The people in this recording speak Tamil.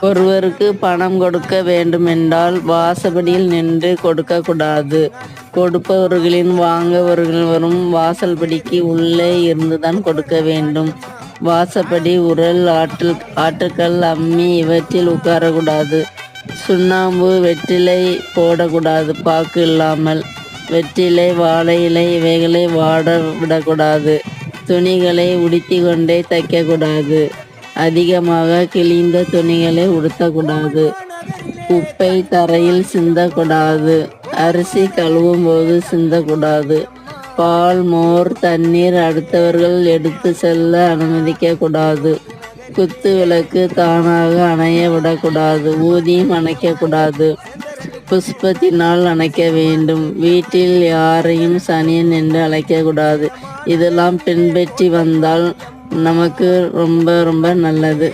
ஒருவருக்கு பணம் கொடுக்க வேண்டுமென்றால் வாசற்படியில் நின்று கொடுக்கக்கூடாது. கொடுப்பவர்களின் வாங்குபவர்களும் வாசல்படிக்கு உள்ளே இருந்துதான் கொடுக்க வேண்டும். வாசப்படி, உரல், ஆட்டுக்கல், அம்மி இவற்றில் உட்காரக்கூடாது. சுண்ணாம்பு, வெற்றிலை போடக்கூடாது பாக்கு இல்லாமல். வெற்றிலை, வாழை இலை இவைகளை வாட விடக்கூடாது. துணிகளை உடுத்திக்கொண்டே தைக்கக்கூடாது. அதிகமாக கிழிந்த துணிகளை உடுத்தக்கூடாது. உப்பை தரையில் சிந்தக்கூடாது. அரிசி கழுவும் போது சிந்தக்கூடாது. பால், மோர், தண்ணீர் அடுத்தவர்கள் எடுத்து செல்ல அனுமதிக்கக்கூடாது. குத்து விளக்கு தானாக அணைய விடக்கூடாது. ஊதியும் அணைக்கக்கூடாது. புஷ்பத்தினால் அணைக்க வேண்டும். வீட்டில் யாரையும் சனியன் என்று அழைக்கக்கூடாது. இதெல்லாம் பின்பற்றி வந்தால் நமக்கு ரொம்ப ரொம்ப நல்லது.